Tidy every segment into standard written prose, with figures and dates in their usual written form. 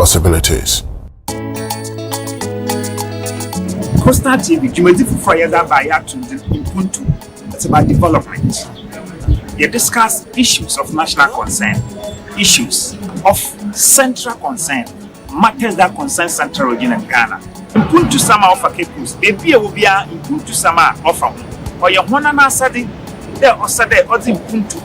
possibilities. Coastal TV, Jumedi Fufayada Bayatu in Mpontu. It's about development. You discuss issues of national concern, issues of central concern, matters that concern Central Region and Ghana. Mpontu Sama offer Kepus, baby will be a Mpontu Sama offer. Or your one and Asadi, there or Sade or the Mpontu,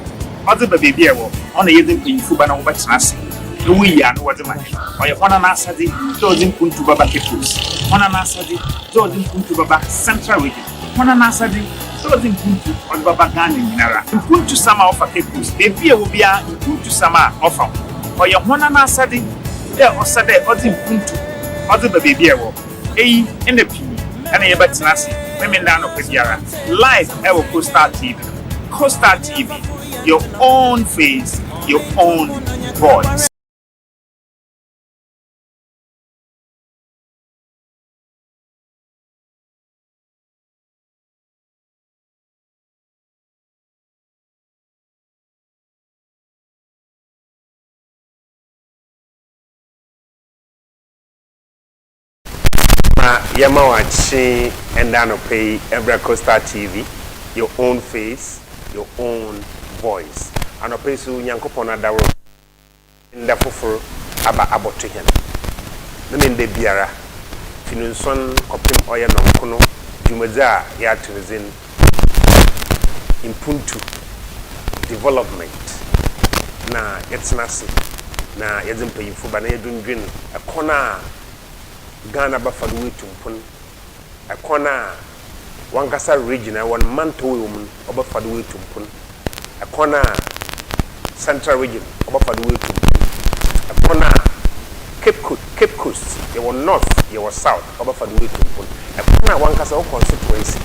or the baby on the Yedin Fubana Watanasi. We are no other man. Or your one and Asadi, those in Mpontu Baba Kepus, one and Asadi, those in Mpontu Baba Central Region, one and Asadi, those in Mpontu or Baba Ghana in Nara. Mpontu Sama offer Kepus, baby will be a Mpontu Sama offer. Or your one and Asadi, there or Sade or the Mpontu, or the baby in the P and a Batanasi, women down of Piara. Live Ever Coastal TV. Coastal TV, your own face, your own voice. Yamawachi and Dano pay every Coastal TV, your own face, your own voice. And a place who Yankopona Daro in the Fufur Aba Abotihan. The men de Biara, Finunson, Copim Oya Nonkono, Jumaza Yatuzin, Mpontu, development. Na Yetsnasi, na Yazimpe Fubana Yadun a corner. Ghana Buffalo way to Mpon, a corner, Wankasa region, one month woman, or Buffalo way to Mpon, a corner, Central region, or Buffalo way to Mpon, a corner, Cape Coast, you were north, you were south, or Buffalo way to Mpon, a corner, Wankasa constituency,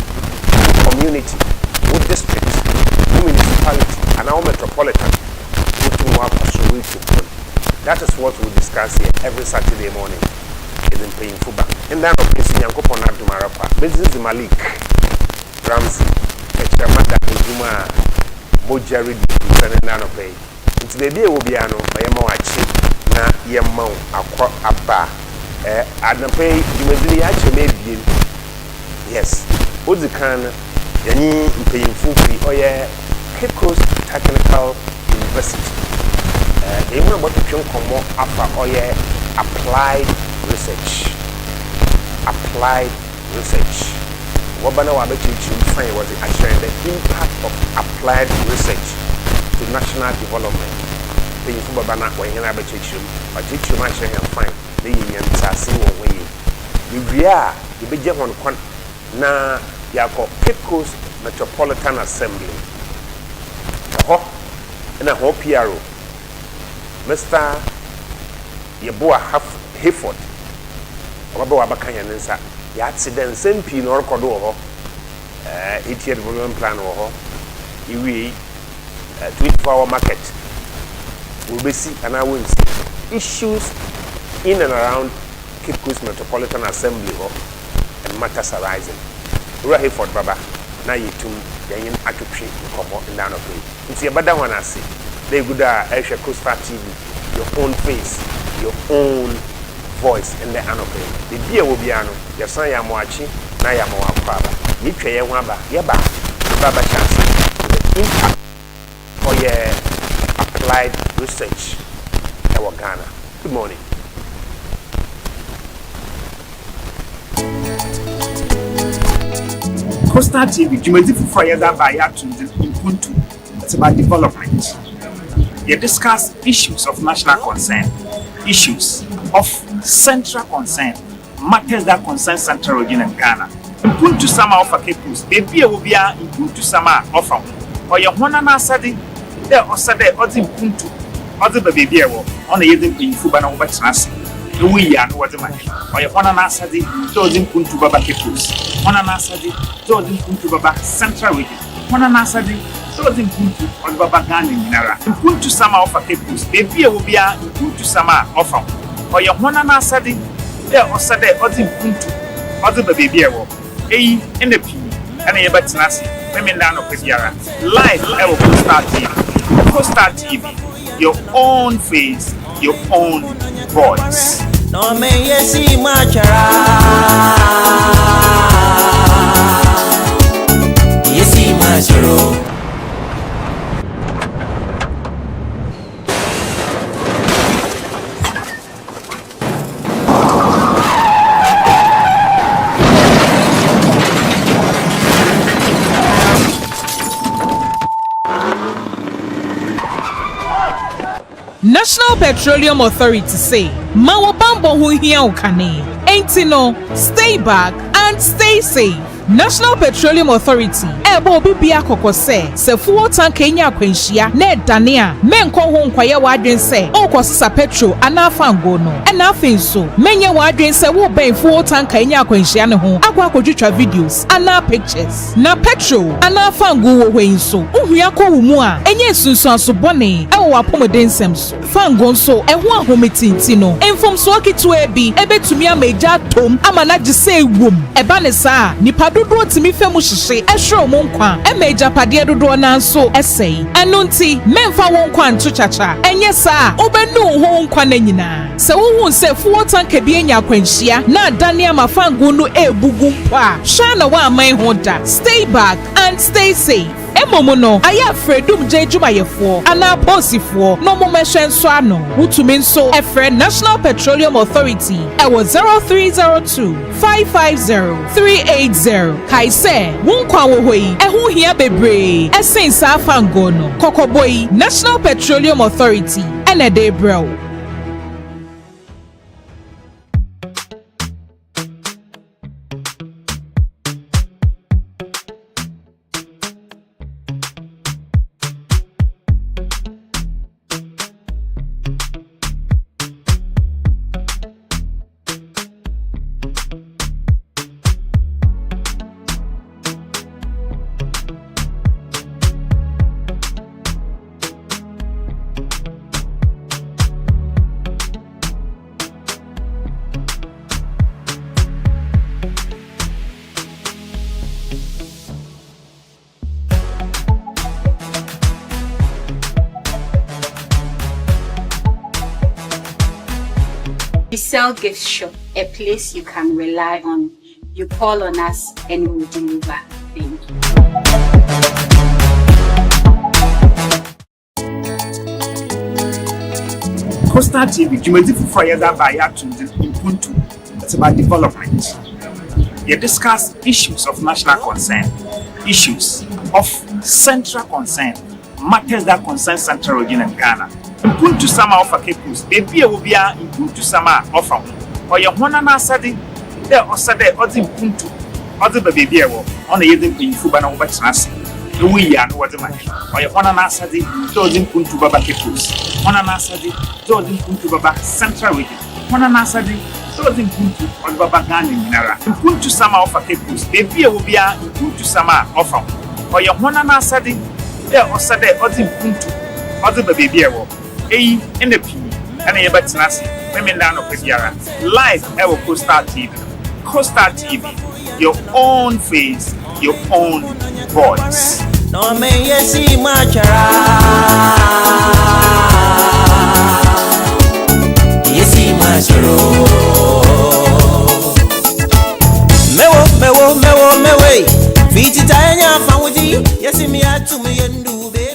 community, wood district, municipality, and our metropolitan, way to Mpon. That is what we discuss here every Saturday morning. In paying for back. And then of this Yankopon Abdumarapa. This is MALIK, RAMZY, Chamada, Juma, Mojari, Senanu pay. It's the day will be ano, my Yamawachi, na Yamau, Aqua Abba. And pay, you may be actually made. Yes, what's the can Yanni paying full fee or Cape Coast Technical University. They want about to come more after or applied research. Wabana Wabechi find was assuring the impact of applied research to national development. The Infubana when you have a teacher, but teach you much and find the union Sassi way. We are the big one na Yako Cape Coast Metropolitan Assembly. And a whole PRO. Mr. Yabua Hayford. Waba Bakanya Nensa, the accident, same pin or Cordo, 8-year development plan or 24-hour market. Will be see and I will see issues in and around Cape Coast Metropolitan Assembly and matters arising. Ura Hayford Baba, now you too, Yanyan Akupri, Komo, and down of it. It's a better one I see. They good Asia Coastal TV, your own face, your own voice in the anope. The beer will be ano, your son Yamuachi, Nayamoa Kwabla. Niche Yawaba, Yaba, Baba chance. The impact for your applied research in Ghana. Good morning. Coastal TV, Jumedi Fufayada Bayatu in Mpontu. It's about development. You discuss issues of national concern, issues of central concern, matters that concern Central Region and Ghana. Mpontu Sama offer Kepus, baby will be a Mpontu Sama offer. Or your one and Asadi, there or Sade or the Mpontu, or the baby on the Yedin Fubana Watanasi. We are no other man. Or your one and Asadi, those in Mpontu Baba Kepus, one and Asadi, those in Mpontu Baba Central Region, one and Asadi. Those in Mpontu or Baba Ghana in Nara. Mpontu Sama offer Kepus, baby will be a Mpontu Sama offer. Or your one and Asadi, there or Sade or the Mpontu, or the baby in the P and a Batanasi, women down of Piara. Live Ever Coastal TV. Coastal TV, your own face, your own voice. No me yesi machara, yesi macharo. National Petroleum Authority say, Mawo bambo hu hia ukane. Enti no, stay back and stay safe. National Petroleum Authority ebo obi bia kokose se fuel tank enya akwanhia na edane a menko ho nkwaye wadwen se okosisa petrol anafango no ena afenso menye wadwen se wo ben fuel tank enya akwanhia ne ho akwa akodwetwa videos ana pictures na petrol anafango wo hwenso uhua ko wumu a enye sunsun asobone ewo apomodensem so fango nso eho ahometinti no enfomso akitu ebi ebetumi amaja tom amana gise ewom eba ne saa nipa dodo timi femu hihye ehwe mo nkwa emeja pade dodo na nso esei eno nti memfa won kwa nto chacha enye saa obenu ho nkwa na nyina se wo se fuo tanka bi enya akwanhia na dane amafango no ebugu mpa hwa na wa aman ho da. Stay back and stay safe. Emomo no aya fredum jejuma yefo ana posifo no momehwe nso ano wutumi nso efre National Petroleum Authority ewo 0302 550 380 kaise wonkwa wo hoi ehu hia bebre esensa afango no kokoboi National Petroleum Authority ene de bro. We sell gift shop, a place you can rely on. You call on us and we will deliver. Thank you. Coastal TV, Jumedi Fufaya by Mpontu. It's about development. You discuss issues of national concern, issues of central concern, matters that concern Central Region and Ghana. Mpontu sama offer capos, baby will be a Mpontu sama offer. Or your one and asadi, there or Sade or the Mpontu, or the baby on the Yedin in Fubana over Nasi. We are no what the man. Or your one and asadi, Dzodzegbe Mpontu Baba capos. One and asadi, Dzodzegbe Mpontu Baba Central Region. One and asadi, Dzodzegbe Mpontu or Baba Gani Minara. Mpontu sama offer capos, baby will be a Mpontu sama offer. Or your one and asadi, there or Sade or the Mpontu, or the baby in the P and a Batinasi, women down of Piara. Live ever Coastal TV. Coastal TV, your own face, your own voice. No me yesi machara, yesi macharo. Mewe, viti tanya fawuti, yesi mi atu mi yendu baby.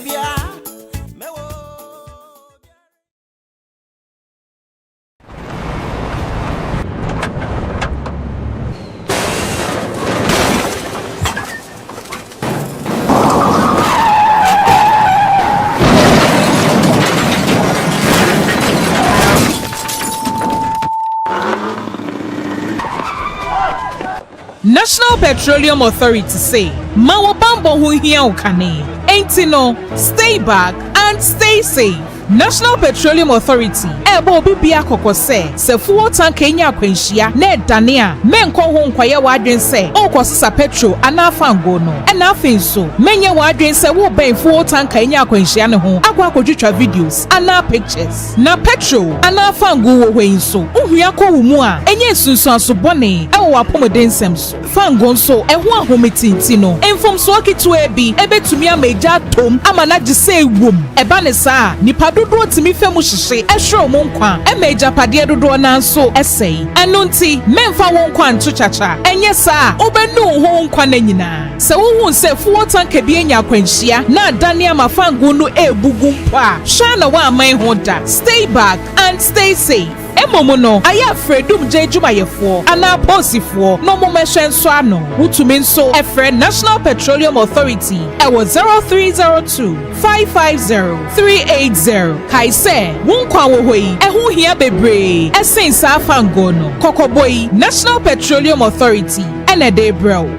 National Petroleum Authority say, Mawo bambo hu hia ukane. Enti no, stay back and stay safe. National Petroleum Authority ebo obi bia kokose se fuel tank enya akwanhia na edane a menko ho nkwaye wadwen se okosisa petrol anafango no ena afenso menye wadwen se wo ben fuel tank enya akwanhia ne ho akwa akodwetwa videos ana pictures na petrol anafango wo hwenso uhua ko wumu a enye sunsun asobone ewo apomodensem so fango nso eho ahometinti no enfomso akitu ebi ebetumi amaja tom amana gise ewom eba ne saa nipa dodo timi femu hihye ehwe mo nkwa emeja pade dodo na nso esei eno nti memfa wo nkwa nto chacha enye saa obenu ho nkwa na nyina se wo nse fuo tanka bi enya akwanhia na adane amafangu no ebugu mpa hwa na wa aman ho da. Stay back and stay safe. Emomo no aya fredum je jumayefo ana bosifo no mo mehwe nso ano wutumi nso efre National Petroleum Authority ewo 0302 550 380 kaise wonkwa wo hoi ehu hia bebre esensa afango no kokoboi National Petroleum Authority ene de bro.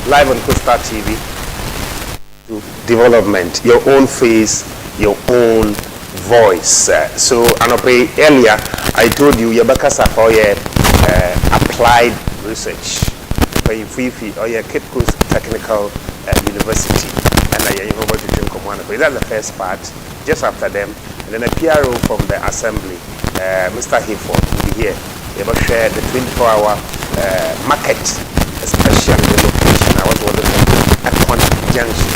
Live on Costa TV. Development, your own face, your own voice. So, earlier, I told you, Yabakasa for your applied research. Or your Cape Coast Technical University. And I am about to drink one. That's the first part. Just after them, and then a PRO from the assembly, Mr. Hayford, will be here. They will share the 24-hour market, especially the location. I was wondering at Point Junction.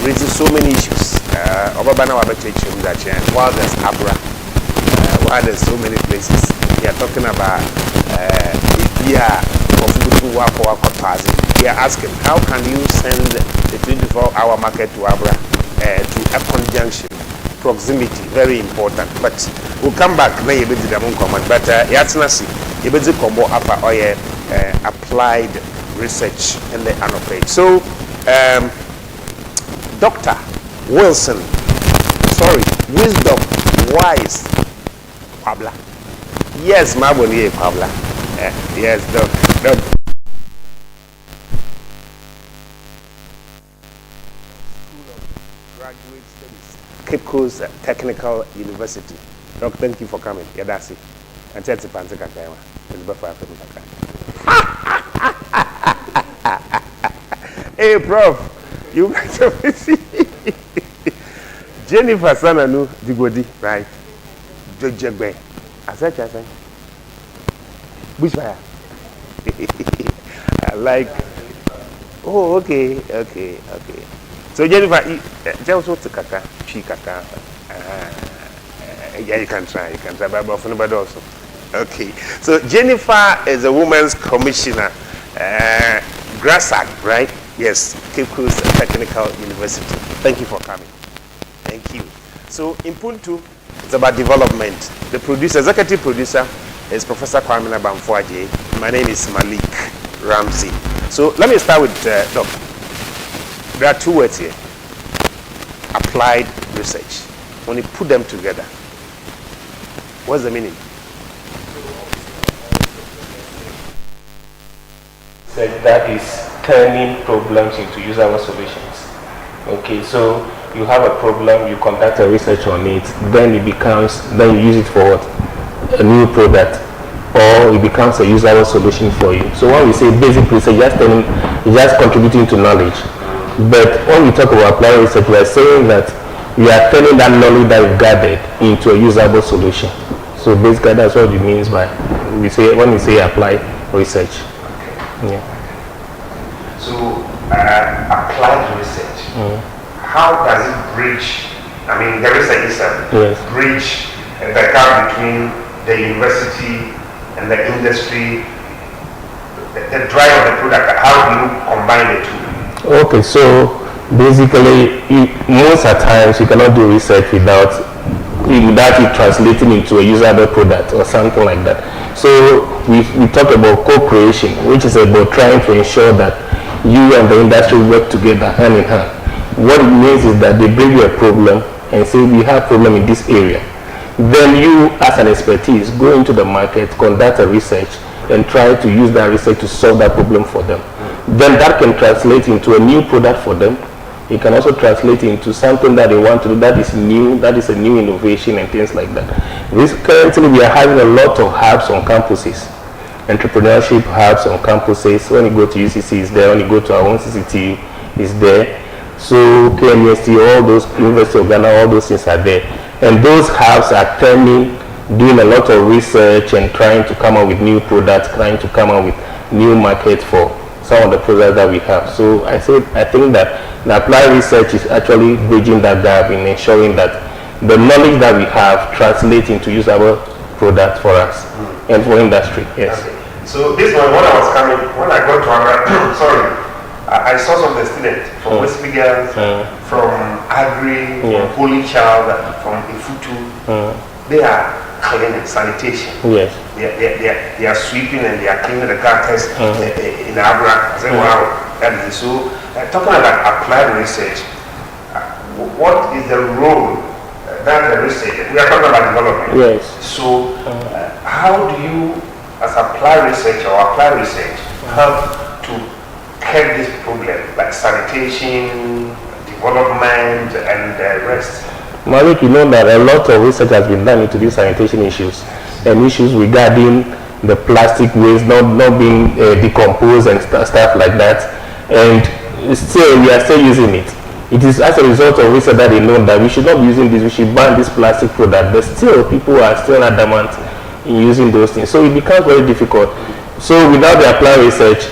Raises so many issues. While there's Abra, while there's so many places, we are talking about we are asking how can you send the 24-hour market to Abra to a conjunction? Proximity, very important. But we'll come back now. You better the command. But yatsnasi, you better combo upper oil applied research and the anopage. So, Dr. Wilson, wisdom, wise, Kwabla. Yes, Maboni Kwabla. Yes, Doc. Graduate Studies, Cape Coast Technical University. Doc, thank you for coming. Yeah, that's it. And that's the Pantaka Kama. Hey, Prof, you got to see Jennifer Senanu Digodi, right? Dzodzegbe. I said, bushfire. I like. Oh, okay. So Jennifer, just what to kaka, she kaka. Yeah, you can try, but nobody also. Okay. So Jennifer is a women's commissioner, GRASAG, right? Yes, Cape Coast Technical University. Thank you for coming. Thank you. So Mpontu is about development. The producer, executive producer, is Professor Kwabla Bamfuaje. My name is MALIK RAMZY. So let me start with Doc. There are two words here. Applied research. When you put them together, what's the meaning? So that is turning problems into usable solutions. Okay, so you have a problem, you conduct a research on it, then you use it for what? A new product, or it becomes a usable solution for you. So when we say basic research, just contributing to knowledge. But when we talk about applied research, we are saying that we are turning that knowledge that we've gathered into a usable solution. So basically, that's what it means by when we say applied research. Yeah. So applied research. How does it bridge? I mean, the research is a bridge the gap between the university and the industry, the drive of the product. How do you combine the two? Okay, so basically, most of the times you cannot do research without it translating into a usable product or something like that. So we talk about co-creation, which is about trying to ensure that you and the industry work together hand in hand. What it means is that they bring you a problem and say we have a problem in this area. Then you, as an expertise, go into the market, conduct a research, and try to use that research to solve that problem for them. Then that can translate into a new product for them. It can also translate into something that they want to do that is new, that is a new innovation and things like that. Currently, we are having a lot of hubs on campuses, entrepreneurship hubs on campuses. When you go to UCC, it's there. When you go to our own CCTU, it's there. So KMST, all those, University of Ghana, all those things are there. And those hubs are doing a lot of research and trying to come up with new products, trying to come up with new markets for some of the products that we have. So I think that the applied research is actually bridging that gap in ensuring that the knowledge that we have translates into usable products for us and for industry. Yes. Okay. So this one, when I got to sorry, I saw some of the students from West Michigan, from Agri, from Holy Child, from Ifutu. They are cleaning, sanitation. Yes. They are sweeping and they are cleaning the gutters in Abra. I said, wow, that is so. Talking about applied research, what is the role that the research? We are talking about development. Yes. So, how do you, as applied research or applied research, help to curb this problem, like sanitation, development, and the rest? Malik, you know that a lot of research has been done into these sanitation issues and issues regarding the plastic waste not being decomposed and stuff like that. And still, we are still using it. It is as a result of research that they know that we should not be using this, we should ban this plastic product. But still, people are still adamant in using those things. So it becomes very difficult. So without the applied research,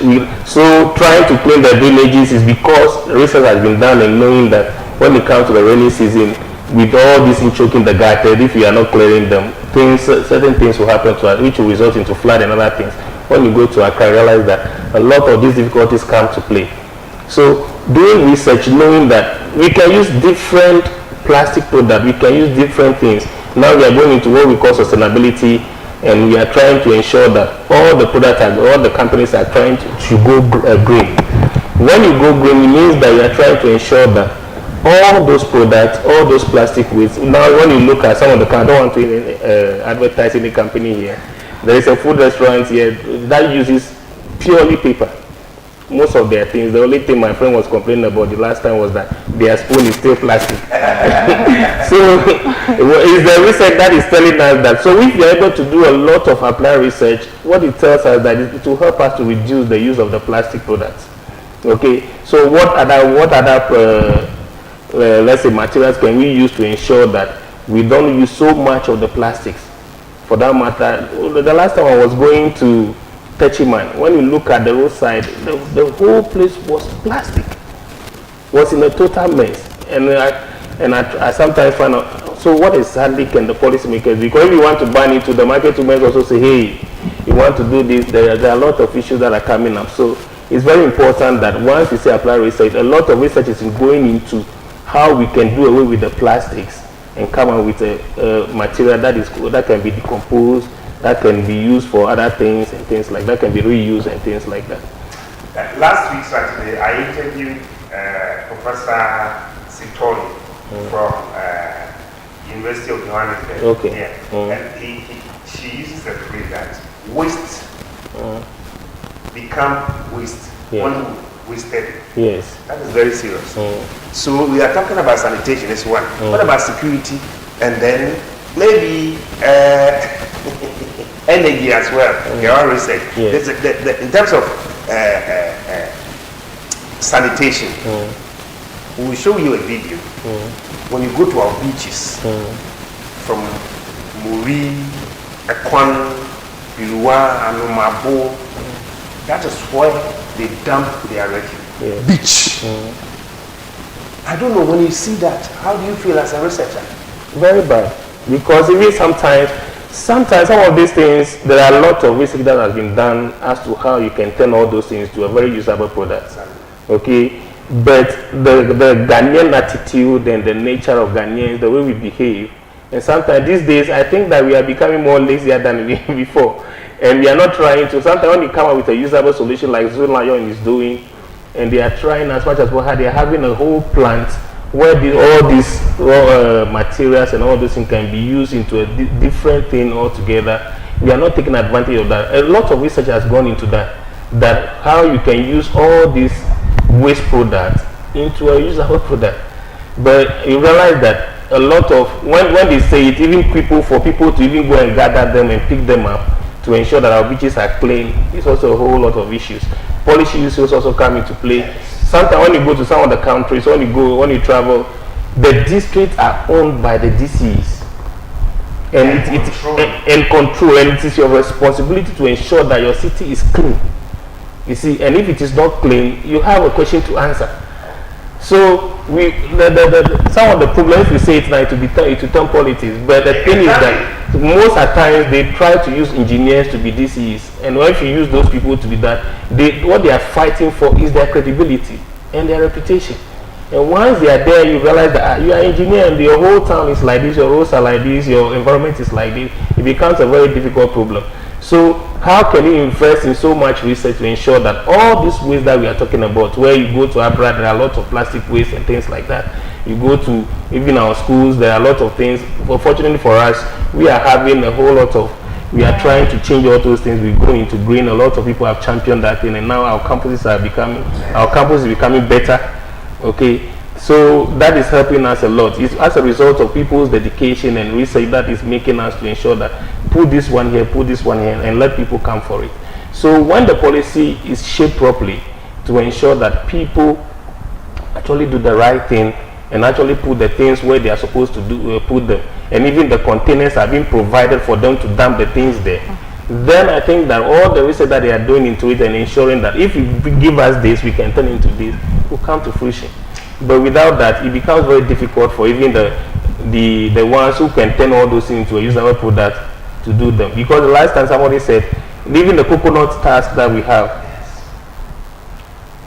so trying to clean the drainages is because research has been done and knowing that when it comes to the rainy season, with all this in choking the gutters, if you are not clearing them, certain things will happen to us, which will result into flood and other things. When you go to Accra, realize that a lot of these difficulties come to play. So doing research, knowing that we can use different plastic products, we can use different things. Now we are going into what we call sustainability, and we are trying to ensure that all the products, all the companies are trying to go green. When you go green, it means that you are trying to ensure that all those products, all those plastic waste. Now when you look at some of the, I don't want to advertise any company here. There is a food restaurant here that uses purely paper. Most of their things, the only thing my friend was complaining about the last time was that their spoon is still plastic. So it's the research that is telling us that. So if you're able to do a lot of applied research, what it tells us that it will help us to reduce the use of the plastic products. Okay, so what other let's say materials can we use to ensure that we don't use so much of the plastics? For that matter, the last time I was going to Techiman, when you look at the roadside, the whole place was plastic, was in a total mess. And I sometimes find out, so what exactly can the policymakers, because if you want to ban it, to the market women also say, hey, you want to do this, there are a lot of issues that are coming up. So it's very important that once you say apply research, a lot of research is going into how we can do away with the plastics and come up with a material that can be decomposed, that can be used for other things and things like that, can be reused and things like that. Last week Saturday, I interviewed Professor Sitori from University of Johannesburg. Okay. Yeah. And she uses the phrase that waste become waste when wasted. Yes. That is very serious. So we are talking about sanitation is one. What about security? And then maybe energy as well. Your research. Yes. In terms of sanitation, we will show you a video. When you go to our beaches, from Muri, Ekwan, Bilua, Anumabo, that is where they dump their refuse. Beach. I don't know, when you see that, how do you feel as a researcher? Very bad. Because even sometimes some of these things, there are a lot of research that has been done as to how you can turn all those things to a very usable product. Okay? But the Ghanaian attitude and the nature of Ghanaians, the way we behave, and sometimes these days, I think that we are becoming more lazier than before. And we are not trying to, sometimes when you come up with a usable solution like Zulayon is doing, and they are trying as much as possible, they are having a whole plant where all these materials and all those things can be used into a different thing altogether. We are not taking advantage of that. A lot of research has gone into that how you can use all these waste products into a usable product. But you realize that a lot of, when they say it, even for people to even go and gather them and pick them up to ensure that our beaches are clean, it's also a whole lot of issues. Policy issues also come into play. Sometimes when you go to some of the countries, when you travel, the districts are owned by the DCs. and control, and it is your responsibility to ensure that your city is clean. You see, and if it is not clean, you have a question to answer. So some of the problems we say it now to turn politics, but the thing is that most at times they try to use engineers to be DCs, and if you use those people to be that, what they are fighting for is their credibility and their reputation. And once they are there, you realize that you are an engineer and your whole town is like this, your roads are like this, your environment is like this. It becomes a very difficult problem. So how can you invest in so much research to ensure that all these waste that we are talking about, where you go to Abra, there are a lot of plastic waste and things like that. You go to even our schools, there are a lot of things. But fortunately for us, we are having a whole lot of, we are trying to change all those things. We go into green. A lot of people have championed that thing, and now our campus is becoming better. Okay, so that is helping us a lot. It's as a result of people's dedication and research that is making us to ensure that put this one here, and let people come for it. So when the policy is shaped properly to ensure that people actually do the right thing and actually put the things where they are supposed to do, put them, and even the containers are being provided for them to dump the things there, then I think that all the research that they are doing into it and ensuring that if you give us this, we can turn into this, will come to fruition. But without that, it becomes very difficult for even the ones who can turn all those things into a usable product to do them. Because the last time somebody said, even the coconut task that we have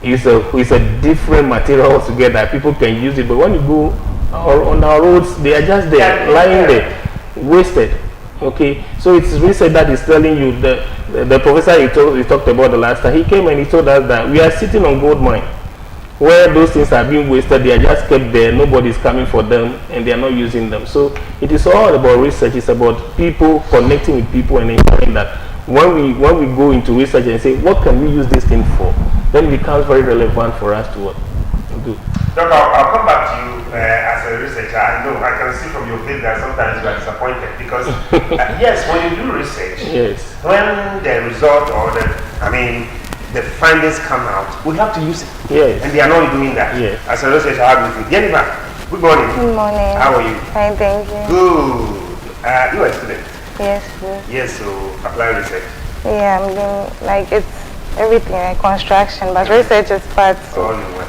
is a different material altogether. People can use it, but when you go on our roads, they are just there, lying there, wasted. Okay, so it's research that is telling you the professor he talked about the last time. He came and he told us that we are sitting on gold mine, where those things are being wasted. They are just kept there. Nobody is coming for them, and they are not using them. So it is all about research. It's about people connecting with people and ensuring that when we go into research and say what can we use this thing for, then it becomes very relevant for us to do. Doc, I'll come back to you as a researcher. I know I can see from your face that sometimes you are disappointed because yes, when you do research, yes, when the result or the findings come out, we have to use it. Yes. And they are not doing that. Yes. As a researcher, how do you feel? Jennifer, good morning. Good morning. How are you? Fine, thank you. Good. You are a student? Yes, please. Yes, so apply research. Yeah, I'm doing, like, it's everything, like construction, but research is part. All in one.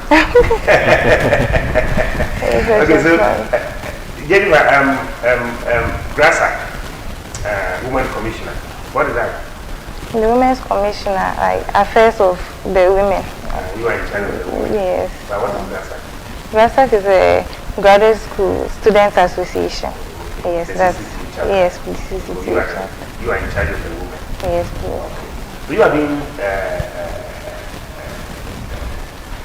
Okay, so Jennifer, GRASAG, Women Commissioner, what is that? The Women's Commissioner, like affairs of the women. You are in charge of the women? Yes. But what is GRASAG? GRASAG is a graduate school students association. Yes, that's yes, the CCTU. You are in charge of the women? Yes, please. So you are doing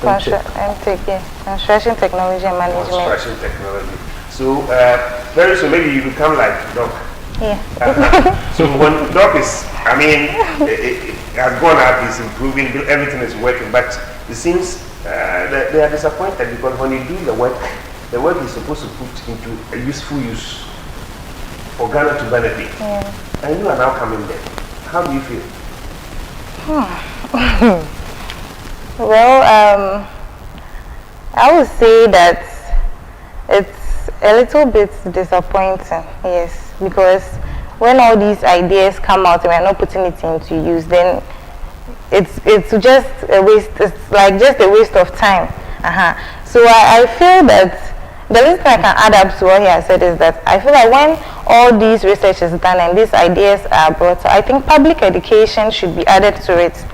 construction technology and management. Construction technology. So very soon maybe you become like Doc. Yeah. So when Doc is, it has gone up, it's improving, everything is working, but it seems they are disappointed because when you do the work is supposed to put into a useful use for Ghana to benefit. Yeah. And you are now coming there. How do you feel? Well, I would say that it's a little bit disappointing, yes, because when all these ideas come out and we're not putting it into use, then it's just a waste. It's like just a waste of time. So I feel that the least I can add up to what he has said is that I feel like when all these research is done and these ideas are brought, I think public education should be added to it.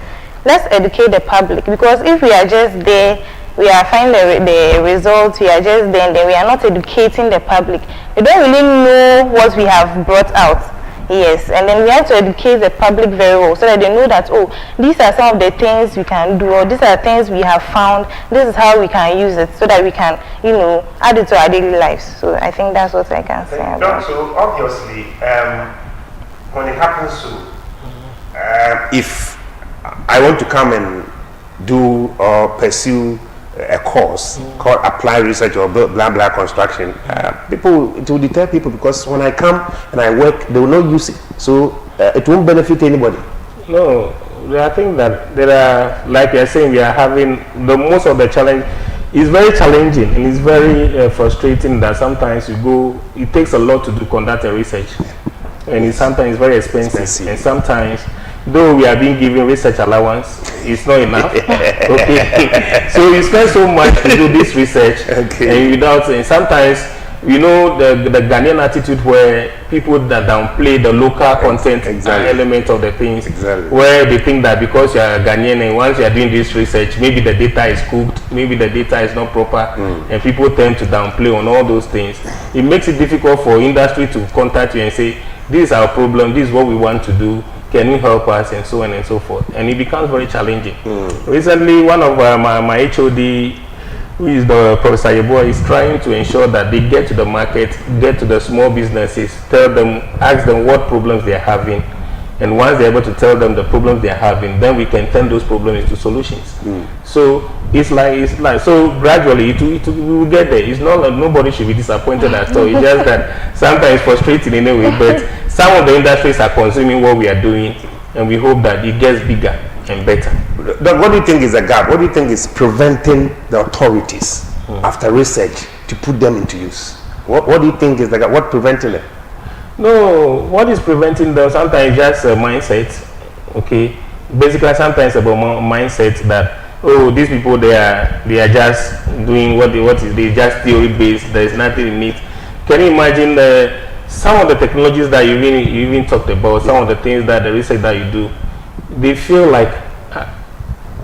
Let's educate the public, because if we are just there, we are finding the results, we are just there, and then we are not educating the public. They don't really know what we have brought out. Yes, and then we have to educate the public very well so that they know that, oh, these are some of the things we can do, or these are things we have found, this is how we can use it so that we can, add it to our daily lives. So I think that's what I can say about it. So obviously, when it happens to, if I want to come and do or pursue a course called Apply Research or blah blah construction, it will deter people, because when I come and I work, they will not use it, so it won't benefit anybody. No, I think that there are, like you're saying, we are having most of the challenge is very challenging, and it's very frustrating that sometimes it takes a lot to conduct a research. and sometimes very expensive. And sometimes, though we are being given research allowance, it's not enough. Okay, so you spend so much to do this research, and without, and sometimes, you know, the Ghanaian attitude where people that downplay the local content element of the things, where they think that because you are Ghanaian and once you are doing this research, maybe the data is cooked, maybe the data is not proper, and people tend to downplay on all those things. It makes it difficult for industry to contact you and say, this is our problem, this is what we want to do, can you help us, and so on and so forth. And it becomes very challenging. Recently, one of my HOD, who is the Professor Yeboah, is trying to ensure that they get to the market, get to the small businesses, tell them, ask them what problems they are having, and once they're able to tell them the problems they are having, then we can turn those problems into solutions. So it's like so gradually we will get there. It's not like nobody should be disappointed at all. It's just that sometimes it's frustrating in a way, but some of the industries are consuming what we are doing, and we hope that it gets bigger and better. Doc, what do you think is a gap? What do you think is preventing the authorities after research to put them into use? What do you think is the gap? What preventing it? No, what is preventing them sometimes just a mindset. Okay, basically sometimes about mindset that, oh, these people they are just doing what is they just theory based. There is nothing in it. Can you imagine some of the technologies that you even talked about, some of the things that the research that you do? They feel like,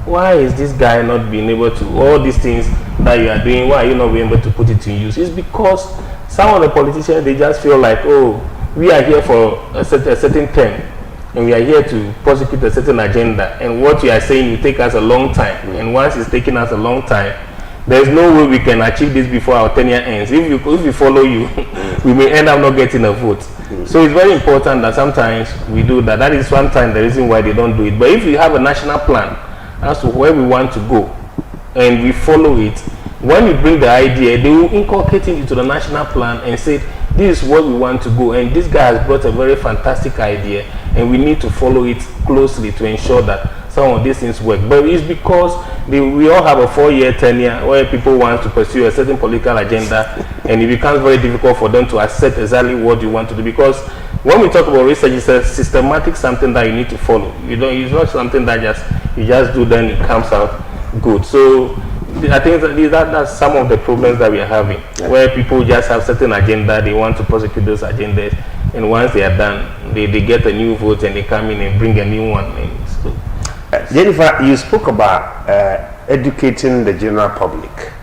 why is this guy not being able to, all these things that you are doing, why are you not being able to put it to use? It's because some of the politicians, they just feel like, oh, we are here for a certain term, and we are here to prosecute a certain agenda, and what you are saying will take us a long time, and once it's taking us a long time, there's no way we can achieve this before our tenure ends. If we follow you, we may end up not getting a vote. So it's very important that sometimes we do that. That is sometimes the reason why they don't do it. But if we have a national plan as to where we want to go, and we follow it, when you bring the idea, they will inculcate it into the national plan and say, this is what we want to go, and this guy has brought a very fantastic idea, and we need to follow it closely to ensure that some of these things work. But it's because we all have a 4-year tenure where people want to pursue a certain political agenda, and it becomes very difficult for them to accept exactly what you want to do. Because when we talk about research, it's a systematic something that you need to follow. It's not something that you just do, then it comes out good. So I think that's some of the problems that we are having, where people just have certain agenda, they want to prosecute those agendas, and once they are done, they get a new vote and they come in and bring a new one. And so, Jennifer, you spoke about educating the general public.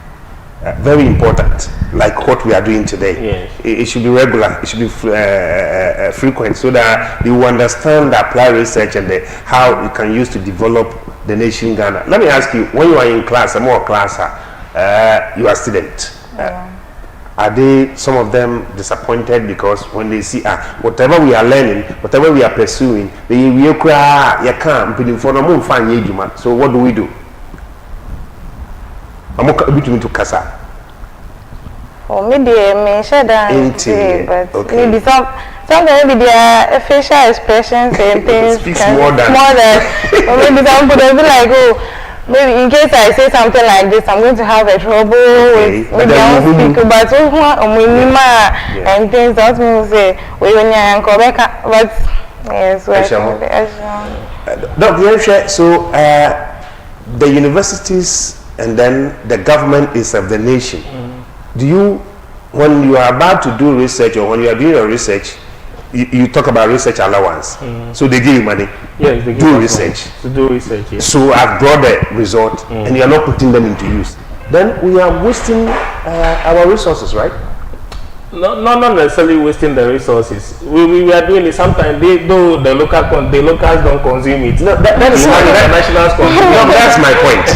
Very important, like what we are doing today. Yes. It should be regular, it should be frequent, so that you understand the applied research and how you can use to develop the nation Ghana. Let me ask you, when you are in class, you are a student. Are they, some of them, disappointed because when they see whatever we are learning, whatever we are pursuing, they can't. So what do we do? I'm between to Kasa. Oh, maybe I share that. But maybe sometimes maybe their facial expressions and things speaks more than. Or maybe some people will be like, oh, maybe in case I say something like this, I'm going to have a trouble with maybe I won't speak about and things. That means say, when you come back, but yes, so the universities and then the government is of the nation. Do you, when you are about to do research or when you are doing your research, you talk about research allowance, so they give you money. Yes, they give do research. To do research. Yes. So I've brought the result, and you are not putting them into use. Then we are wasting our resources, right? Not necessarily wasting the resources. We are doing it. Sometimes though the locals don't consume it. No, that's my point.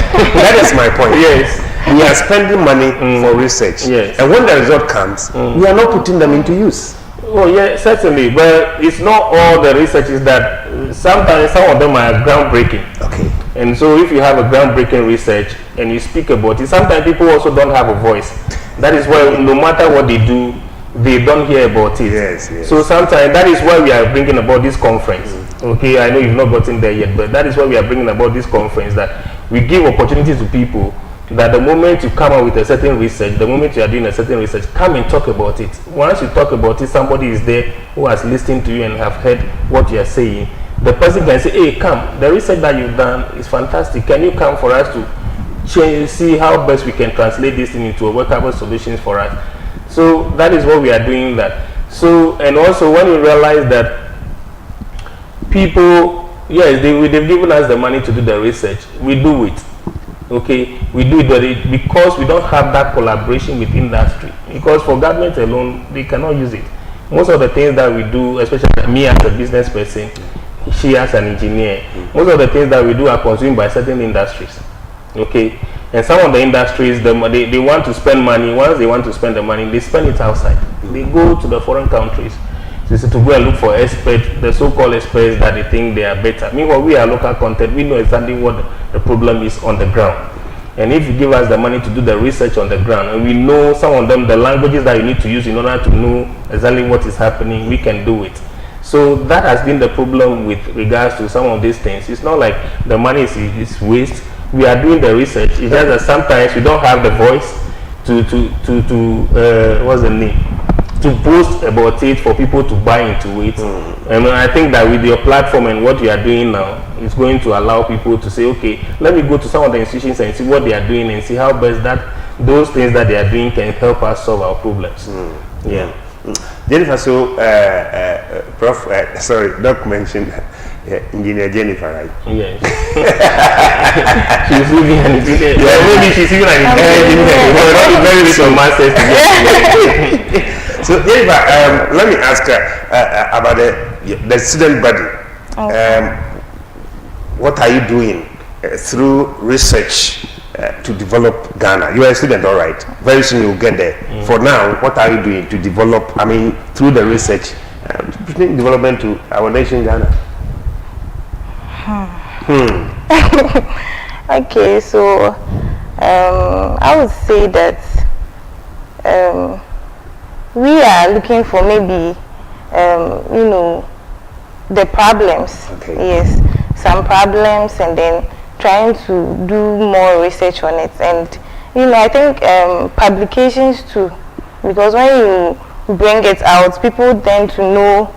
That is my point. Yes. We are spending money for research. Yes. And when the result comes, we are not putting them into use. Oh yeah, certainly, but it's not all the researches that sometimes some of them are groundbreaking. Okay. And so if you have a groundbreaking research and you speak about it, sometimes people also don't have a voice. That is why no matter what they do, they don't hear about it. Yes. So sometimes that is why we are bringing about this conference. Okay, I know you've not gotten there yet, but that is why we are bringing about this conference, that we give opportunities to people that the moment you come up with a certain research, the moment you are doing a certain research, come and talk about it. Once you talk about it, somebody is there who has listened to you and have heard what you are saying. The person can say, hey, come, the research that you've done is fantastic. Can you come for us to see how best we can translate this into a workable solutions for us? So that is what we are doing that. So, and also when we realize that people, yes, they've given us the money to do the research, we do it. Okay, we do it because we don't have that collaboration with industry. Because for government alone, they cannot use it. Most of the things that we do, especially me as a business person, she as an engineer, most of the things that we do are consumed by certain industries. Okay, and some of the industries, they want to spend money. Once they want to spend the money, they spend it outside. They go to the foreign countries to go and look for experts, the so-called experts that they think they are better. Meanwhile, we are local content. We know exactly what the problem is on the ground. And if you give us the money to do the research on the ground, and we know some of them, the languages that you need to use in order to know exactly what is happening, we can do it. So that has been the problem with regards to some of these things. It's not like the money is waste. We are doing the research. It's just that sometimes we don't have the voice to what's the name? To post about it for people to buy into it. And I think that with your platform and what you are doing now, it's going to allow people to say, okay, let me go to some of the institutions and see what they are doing and see how best that those things that they are doing can help us solve our problems. Yeah. Jennifer, so Prof, sorry, Doc mentioned Engineer Jennifer, right? Yes. She's even an engineer. Yeah, maybe she's even an engineer. Very little masters to get. So Jennifer, let me ask about the student body. Okay. What are you doing through research to develop Ghana? You are a student, all right. Very soon you'll get there. For now, what are you doing to develop, I mean, through the research, to bring development to our nation, Ghana? Okay, so I would say that we are looking for maybe, you know, the problems. Okay. Yes, some problems, and then trying to do more research on it. And, you know, I think publications too, because when you bring it out, people tend to know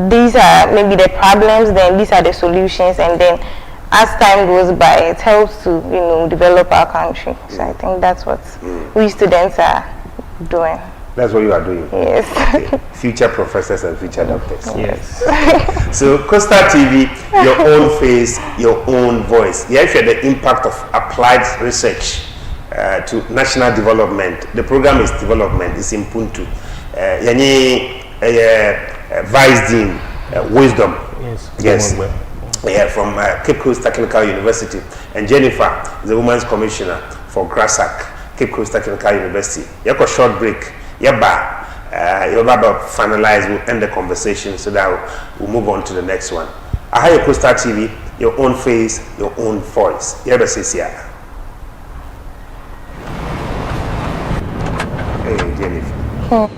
these are maybe the problems, then these are the solutions, and then as time goes by, it helps to, you know, develop our country. So I think that's what we students are doing. That's what you are doing? Yes. Okay. Future professors and future doctors. Yes. So Costa TV, your own face, your own voice. You have the impact of applied research to national development. The program is development, it's in Mpontu. Vice Dean, Wisdom. Yes. Yeah, from Cape Coast Technical University. And Jennifer, the Women's Commissioner for GRASAG, Cape Coast Technical University. You have a short break. You're about to finalize, we'll end the conversation so that we'll move on to the next one. I have your Costa TV, your own face, your own voice. You have a CCTU. Hey, Jennifer.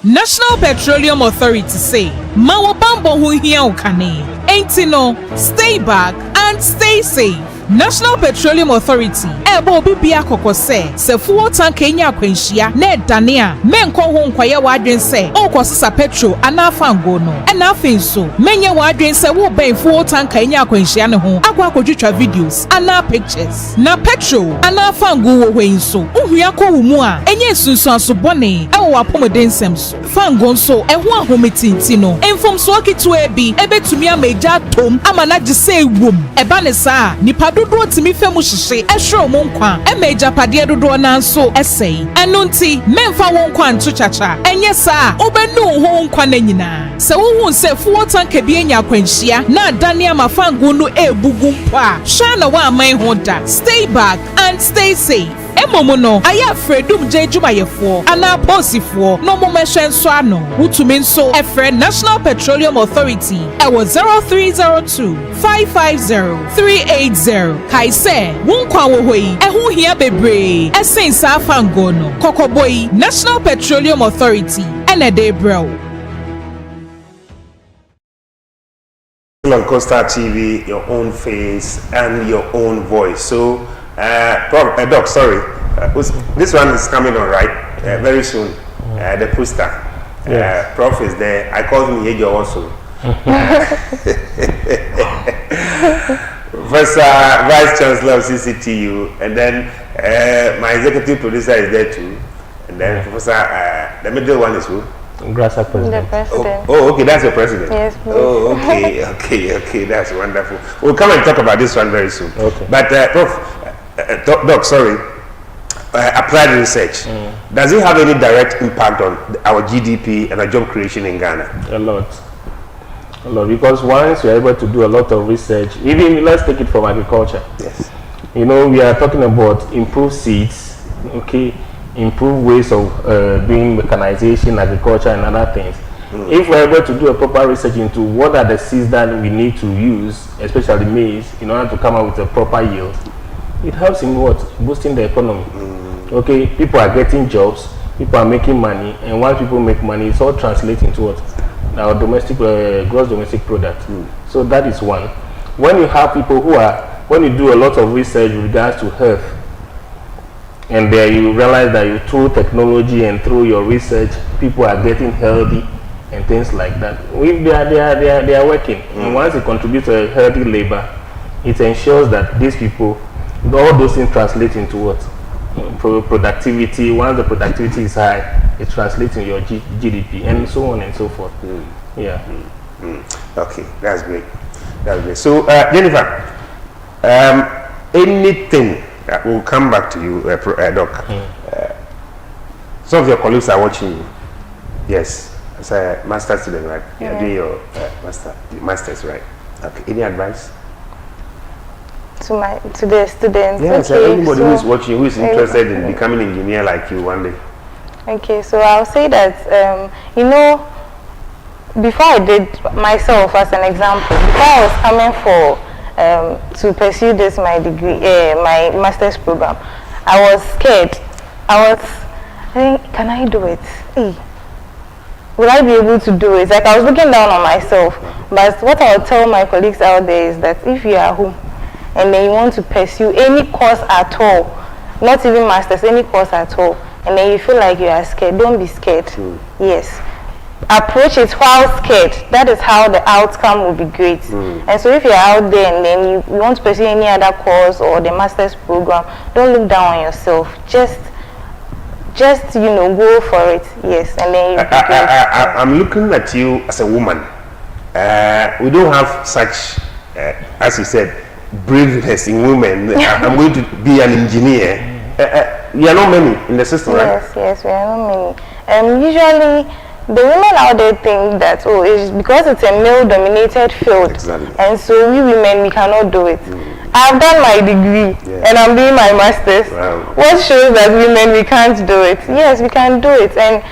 National Petroleum Authority say, Mawo bambo hu hia ukane. Ain't no, stay back and stay safe. National Petroleum Authority ebo bibia kokose se fuo tank enya kwanhia na edane a menko ho nkwaye wadwen se okosesa petrol anafa ngo no na afin so menye wadwen se wo ben fuo tank enya kwanhia ne ho akwa kodwitwa videos ana pictures na petrol anafa ngo wo hwen so uhua ko wo mu a enye sunsun asobone ewo apomodensem so fango so eho ahometinti no enfom so akitu ebi ebetumi amaja tom amana gise ewom eba ne saa nipa dodo timi femu hihye ehwe mo nkwa emeja pade dodo na nso esei eno nti memfa won kwa nto chacha enye saa obenu ho nkwa na nyina se wo hu se fuo tanka bi enya kwanhia na dane amafangu no ebugu mpa hwa na wa aman ho da stay back and stay safe. Emomo no aya fredum je dwumayefo ana posifo no mo mehwen so ano utumi nso efre National Petroleum Authority ewo 0302 550 380 kaise wonkwa wo hoyi ehu hia bebre esensa afango no kokoboyi National Petroleum Authority ene de bro. On Coastal TV, your own face and your own voice. So, Doc, sorry, this one is coming on right very soon. The poster, yes. Prof is there. I called him Yejo also. Professor, Vice Chancellor of CCTU, and then my executive producer is there too. And then Professor, the middle one is who? GRASAG president. The president. Oh, okay, that's your president. Yes, please. Oh, okay, that's wonderful. We'll come and talk about this one very soon. Okay. But, Prof, Doc, sorry, applied research. Does it have any direct impact on our GDP and our job creation in Ghana? A lot, because once you're able to do a lot of research, even let's take it from agriculture. Yes. You know, we are talking about improved seeds, okay, improved ways of doing mechanization, agriculture, and other things. If we're able to do a proper research into what are the seeds that we need to use, especially maize, in order to come up with a proper yield, it helps in what? Boosting the economy. Okay, people are getting jobs, people are making money, and once people make money, it's all translating to what? Our domestic, gross domestic product. So that is one. When you have people who are, when you do a lot of research with regards to health, and there you realize that through technology and through your research, people are getting healthy and things like that. If they are working, and once you contribute to a healthy labor, it ensures that these people, all those things translate into what? Productivity. Once the productivity is high, it translates in your GDP, and so on and so forth. Yeah. Okay, that's great. That's great. So, Jennifer, anything. We'll come back to you, Doc. Some of your colleagues are watching you. Yes, as a master student, right? You're doing your masters, right? Okay. Any advice to the students? Yes, okay, anybody who is watching, who is interested in becoming an engineer like you one day. Okay, so I'll say that you know, before I did myself as an example, before I was coming for to pursue this my degree, my master's program, I was scared. I think, can I do it? Hey, will I be able to do it? Like, I was looking down on myself. But what I'll tell my colleagues out there is that if you are home and then you want to pursue any course at all, not even masters, any course at all, and then you feel like you are scared, don't be scared. Yes. Approach it while scared. That is how the outcome will be great. And so if you're out there and then you want to pursue any other course or the master's program, don't look down on yourself. Just you know, go for it. Yes, and then you'll be great. I'm looking at you as a woman. We don't have such, as you said, braveness in women. I'm going to be an engineer. We are not many in the system, right? Yes, we are not many. Usually, the women out there think that, oh, it's because it's a male-dominated field, and so we women, we cannot do it. I've done my degree, and I'm doing my master's. What shows that women, we can't do it? Yes, we can do it, and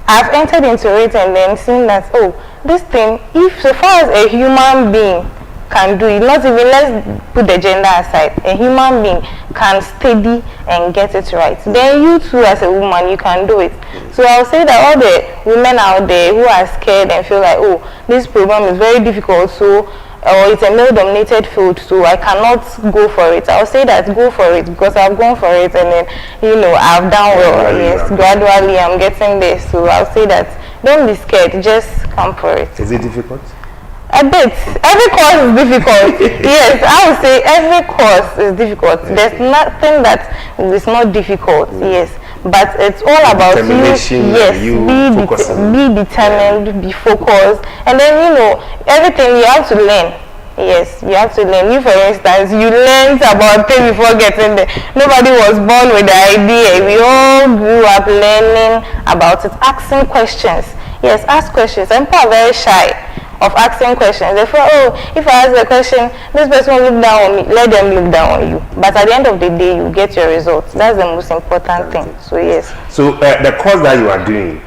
I've entered into it and then seen that, oh, this thing, if so far as a human being can do it, not even, let's put the gender aside, a human being can study and get it right, then you too as a woman, you can do it. So I'll say that all the women out there who are scared and feel like, oh, this program is very difficult, so or it's a male-dominated field, so I cannot go for it. I'll say that go for it because I've gone for it, and then, you know, I've done well. Yes, gradually I'm getting there. So I'll say that don't be scared, just come for it. Is it difficult? A bit. Every course is difficult. Yes, I would say every course is difficult. There's nothing that is not difficult. Yes, but it's all about you. Yes, be determined, be focused, and then, you know, everything you have to learn. Yes, you have to learn. You, for instance, you learned about things before getting there. Nobody was born with the idea. We all grew up learning about it, asking questions. Yes, ask questions. Some people are very shy of asking questions. They feel, oh, if I ask a question, this person will look down on me. Let them look down on you. But at the end of the day, you get your results. That's the most important thing. So yes. So the course that you are doing,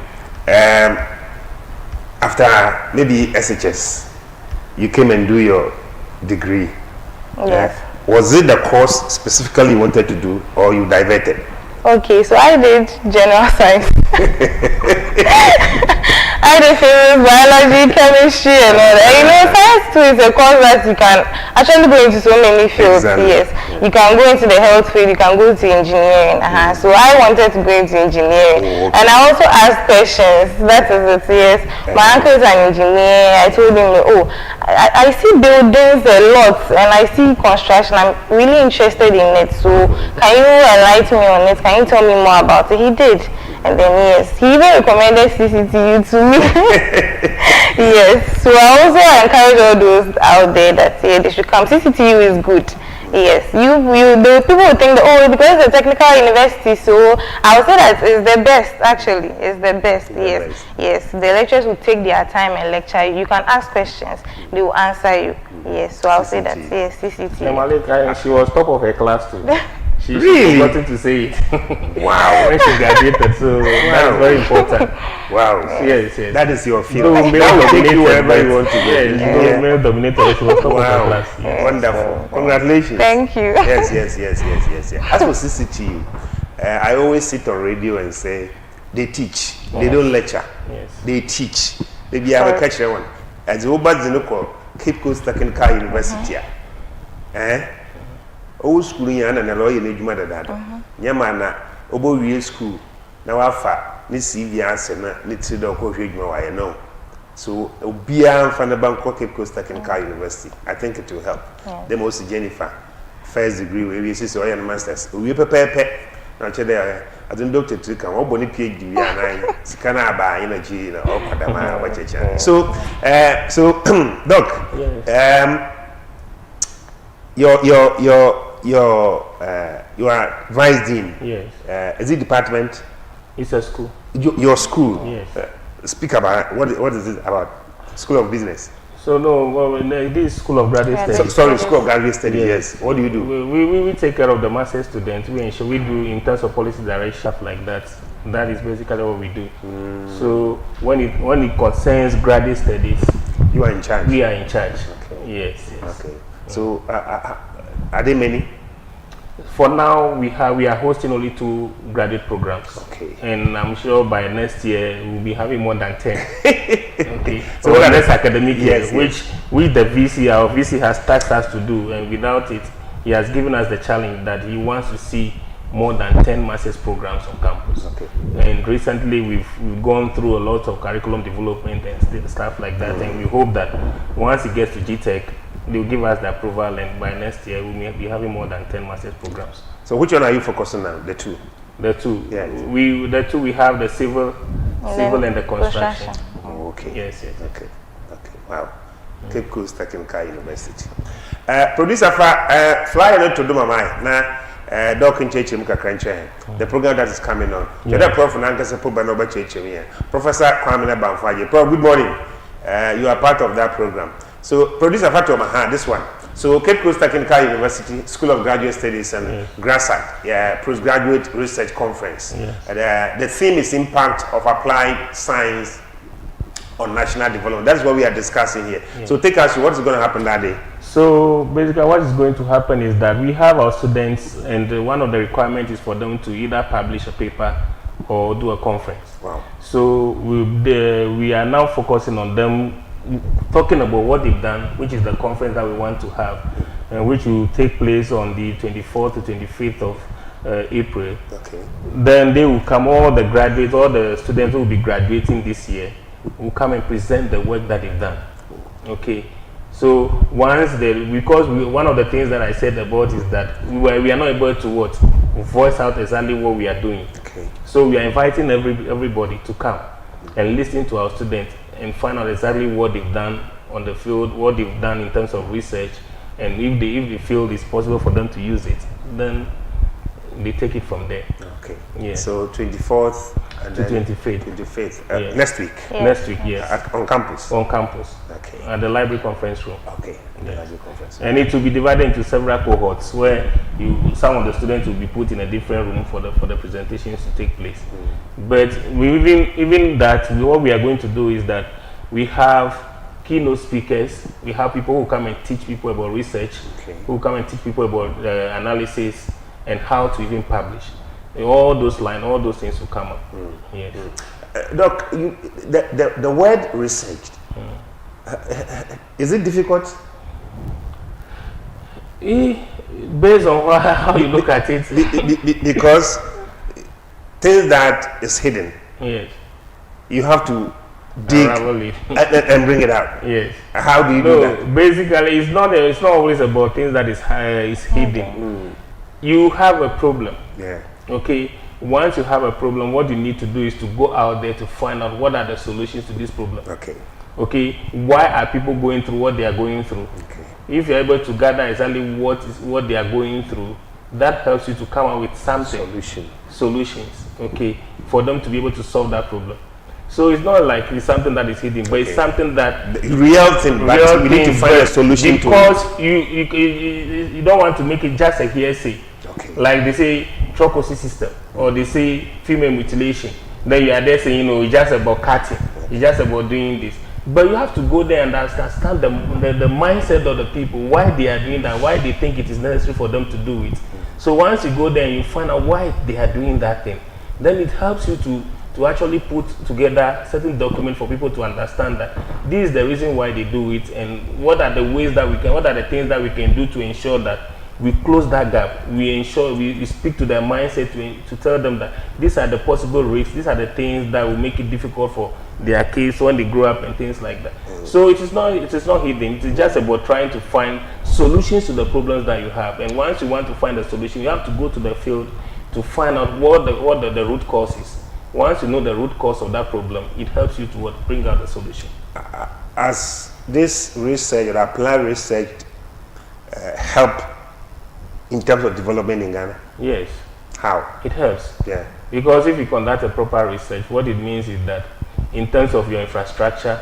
after maybe SHS, you came and do your degree. Yes. Was it the course specifically you wanted to do, or you diverted? Okay, so I did general science. I did physics, biology, chemistry, and all that. You know, science too is a course that you can actually go into so many fields. Exactly. Yes, you can go into the health field, you can go to engineering. So I wanted to go into engineering, and I also asked questions. That is it. Yes, my uncle is an engineer. I told him, oh, I see buildings a lot, and I see construction. I'm really interested in it. So can you enlighten me on it? Can you tell me more about it? He did. And then yes, he even recommended CCTU to me. Yes, so I also encourage all those out there that they should come. CCTU is good. Yes, the people will think that, oh, because it's a technical university, so I would say that it's the best. Actually, it's the best. Yes, yes. The lecturers will take their time and lecture you. You can ask questions; they will answer you. Yes, so I would say that yes, CCTU. MALIK, she was top of her class too. She Really? forgotten to say it. Wow. When she graduated, so that is very important. Wow. Yes, yes. That is your field. Though male That will take dominated, you wherever but you want to go. yes, though male dominated, she was top of her class. Yes. Wonderful. Congratulations. Thank you. Yes. As for CCTU, I always sit on radio and say, they teach. They don't lecture. Yes. They teach. They be able to catch one. As the Oba Cape Coast Technical University. Old school yan and a lawyer in Juma dada. Yamana, Obo school. Now afa, ni CV answer, ni tido ko hwedwuma no. So Obia from the Bangkok Cape Coast Technical University. I think it will help. Them also Jennifer, first degree, we see so and masters. We prepare. Now today, I don't doctor to come. Obo ni PhD we are Sikana ba energy na okwadama wachecha. So Doc, you are vice dean. Yes. Is it department? It's a school. Your school. Yes. Speak about what is it about? School of Business. So no, well, this is School of Graduate Studies. Sorry, School of Graduate Studies. Yes. What do you do? We take care of the master's students. We ensure we do in terms of policy direction stuff like that. That is basically what we do. So when it concerns graduate studies, you are in charge. We are in charge. Okay. Yes. Okay. So are there many? For now, we are hosting only 2 graduate programs. Okay. And I'm sure by next year we'll be having more than 10. Okay. So the next academic year, which with the VC, our VC has tasked us to do, and without it, he has given us the challenge that he wants to see more than 10 master's programs on campus. Okay. And recently we've gone through a lot of curriculum development and stuff like that, and we hope that once it gets to GTech, they'll give us the approval, and by next year we may be having more than 10 master's programs. So which one are you focusing on? The 2? The 2. Yeah. The 2 we have the civil and the construction. Oh, okay. Yes. Okay. Wow. Cape Coast Technical University. Producer fly no to do my mind. Now Doc in Chechim Kakranche. The program that is coming on. The other Prof Nankasa Pubanoba Chechim here. Professor Kwamina Bamfaje. Prof, good morning. You are part of that program. So, Producer Fatoma, this one. So, Cape Coast Technical University, School of Graduate Studies and GRASAG, Postgraduate Research Conference. The theme is Impact of Applied Science on National Development. That's what we are discussing here. So, take us to what's going to happen that day. So, basically, what is going to happen is that we have our students, and one of the requirements is for them to either publish a paper or do a conference. Wow. So, we are now focusing on them talking about what they've done, which is the conference that we want to have, and which will take place on the 24th to 25th of April. Okay. Then they will come, all the graduates, all the students who will be graduating this year will come and present the work that they've done. Okay. So once because one of the things that I said about is that we are not able to voice out exactly what we are doing. Okay. So we are inviting everybody to come and listen to our students and find out exactly what they've done on the field, what they've done in terms of research, and if they feel it's possible for them to use it, then they take it from there. Okay. Yeah. So 24th And to then 25th. 25th. Yeah. Next week. Yes. Next week, yes. On campus. On campus. Okay. At the library conference room. Okay. The library conference. And it will be divided into several cohorts where some of the students will be put in a different room for the presentations to take place. But even that, what we are going to do is that we have keynote speakers. We have people who come and teach people about research, who come and teach people about analysis and how to even publish. All those things will come up. Yes. Doc, the word research, is it difficult? Based on how you look at it. Because things that is hidden, Yes. you have to dig and bring it out. Yes. How do you do that? Basically, it's not always about things that is hidden. You have a problem. Yeah. Okay. Once you have a problem, what you need to do is to go out there to find out what are the solutions to this problem. Okay. Okay. Why are people going through what they are going through? Okay. If you're able to gather exactly what they are going through, that helps you to come up with something. Solutions. Okay. For them to be able to solve that problem. So it's not like it's something that is hidden, but it's something that real thing. But we need to find a solution because you don't want to make it just a hearsay. Okay. Like they say trocosis system, or they say female mutilation. Then you are there saying, it's just about cutting, it's just about doing this. But you have to go there and understand the mindset of the people, why they are doing that, why they think it is necessary for them to do it. So once you go there and you find out why they are doing that thing, then it helps you to actually put together certain documents for people to understand that this is the reason why they do it, and what are the ways that what are the things that we can do to ensure that we close that gap. We ensure we speak to their mindset to tell them that these are the possible risks, these are the things that will make it difficult for their kids when they grow up and things like that. So it is not hidden. It is just about trying to find solutions to the problems that you have. And once you want to find a solution, you have to go to the field to find out what the root cause is. Once you know the root cause of that problem, it helps you to bring out the solution. As this research or applied research help in terms of development in Ghana? Yes. How? It helps. Yeah. Because if you conduct a proper research, what it means is that in terms of your infrastructure,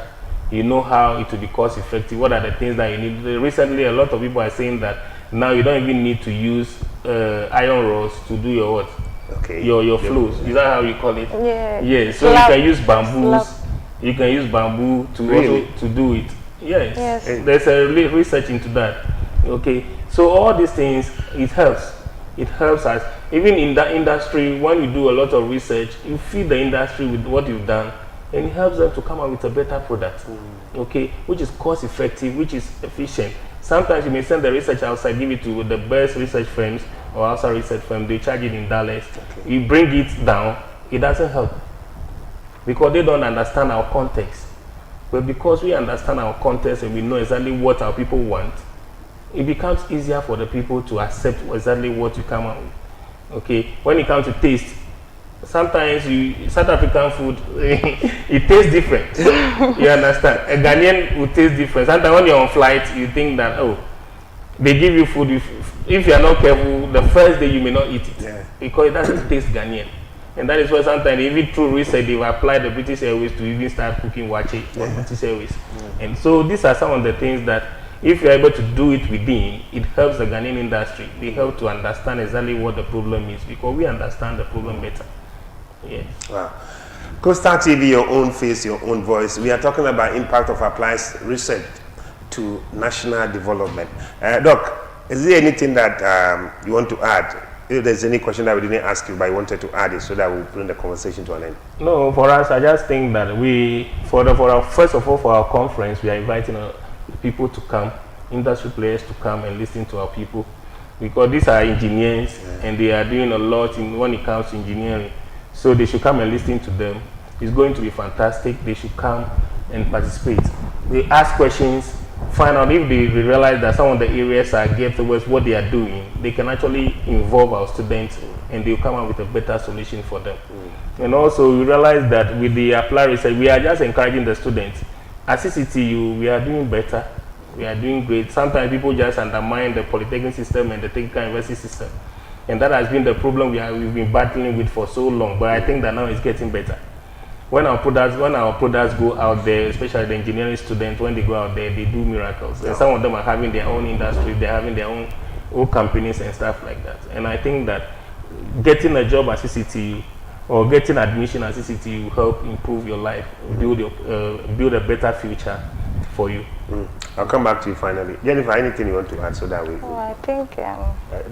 you know how it will be cost effective. What are the things that you need? Recently, a lot of people are saying that now you don't even need to use iron rods to do your what? Okay. Your flows. Is that how you call it? Yeah. Yes. So you can use bamboos. You can use bamboo to also to do it. Yes. Yes. There's a research into that. Okay. So all these things, it helps. It helps us. Even in that industry, when you do a lot of research, you feed the industry with what you've done, and it helps them to come up with a better product. Okay, which is cost effective, which is efficient. Sometimes you may send the research outside, give it to the best research firms or outside research firms, they charge it in dollars. Okay. You bring it down, it doesn't help because they don't understand our context. But because we understand our context and we know exactly what our people want, it becomes easier for the people to accept exactly what you come out with. Okay, when it comes to taste, sometimes South African food it tastes different. You understand? A Ghanaian will taste different. Sometimes when you're on flight, you think that they give you food. If you are not careful, the first day you may not eat it because it doesn't taste Ghanaian. And that is why sometimes even through research they've applied the British Airways to even start cooking wache for British Airways. And so these are some of the things that if you're able to do it within, it helps the Ghanaian industry. They help to understand exactly what the problem is because we understand the problem better. Yes. Wow. Coastal TV, your own face, your own voice. We are talking about impact of applied research to national development. Doc, is there anything that you want to add? If there's any question that we didn't ask you, but you wanted to add it so that we'll bring the conversation to an end. No, for us, I just think that first of all, for our conference, we are inviting people to come, industry players to come and listen to our people, because these are engineers and they are doing a lot when it comes to engineering. So they should come and listen to them. It's going to be fantastic. They should come and participate. They ask questions, find out if they realize that some of the areas are geared towards what they are doing. They can actually involve our students and they'll come up with a better solution for them. And also we realize that with the applied research, we are just encouraging the students. At CCTU, we are doing better. We are doing great. Sometimes people just undermine the polytechnic system and the technical university system. And that has been the problem we've been battling with for so long. But I think that now it's getting better. When our products go out there, especially the engineering students, when they go out there, they do miracles. And some of them are having their own industry, they're having their own companies and stuff like that. And I think that getting a job at CCTU or getting admission at CCTU will help improve your life, build a better future for you. I'll come back to you finally. Jennifer, anything you want to add so that we... Oh, I think...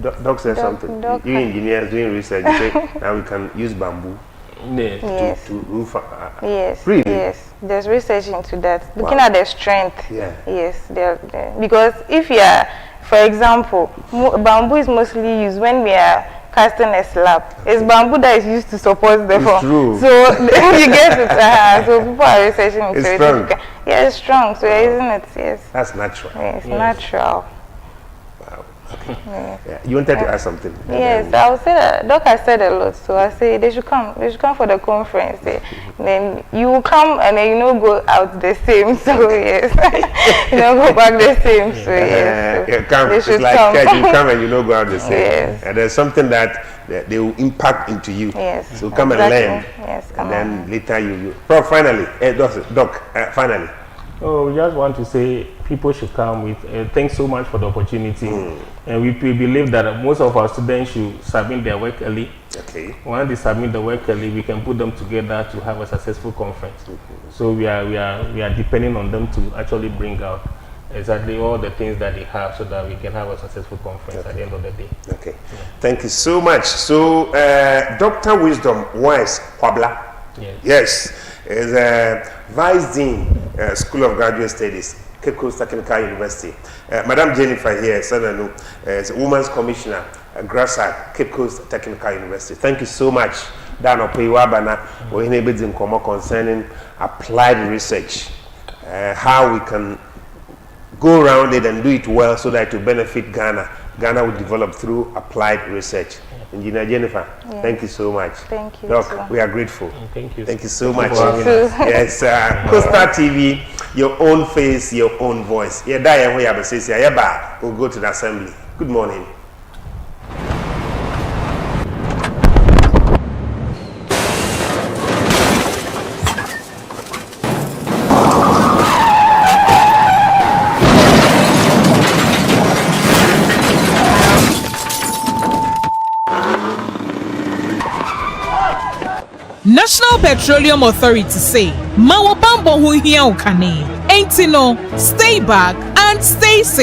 Doc said something. You engineers doing research, you say now we can use bamboo. Yes. To roof. Yes. Really? Yes. There's research into that. Looking at their strength. Yeah. Yes. They're, because if you are, for example, bamboo is mostly used when we are casting a slab. It's bamboo that is used to support the form. True. So you get it. So people are researching into it's it. Strong. Yeah, it's strong. So you're using it. Yes. That's natural. Yes, natural. Wow. Okay. Yeah. You wanted to add something? Yes, I would say that Doc has said a lot, so I say they should come. They should come for the conference. Then you will come and then go out the same. So yes, go back the same. So yes, come. They should it's like come. You come and go out the same. Yes. And there's something that they will impact into you. Yes. So come and learn. Yes, come and then later you. Prof, finally, Doc, finally. Oh, we just want to say people should come with. Thanks so much for the opportunity. And we believe that most of our students should submit their work early. Okay. Once they submit the work early, we can put them together to have a successful conference. So we are depending on them to actually bring out exactly all the things that they have so that we can have a successful conference at the end of the day. Okay. Yeah. Thank you so much. So, Dr. Wisdom Wise Kwabla. Yes. Is Vice Dean, School of Graduate Studies, Cape Coast Technical University. Madam Jennifer here, Senanu, is Women's Commissioner, GRASAG, Cape Coast Technical University. Thank you so much. Dano Peiwabana, we're in concerning applied research, how we can go around it and do it well so that it will benefit Ghana. Ghana will develop through applied research. Engineer Jennifer, thank you so much. Thank you. Doc, we are grateful. Thank you. Thank you so much. Yes, Costa TV, your own face, your own voice. We'll go to the assembly. Good morning. National Petroleum Authority say, Mawo bambo hu hia ukane. Ain't no, stay back and stay safe.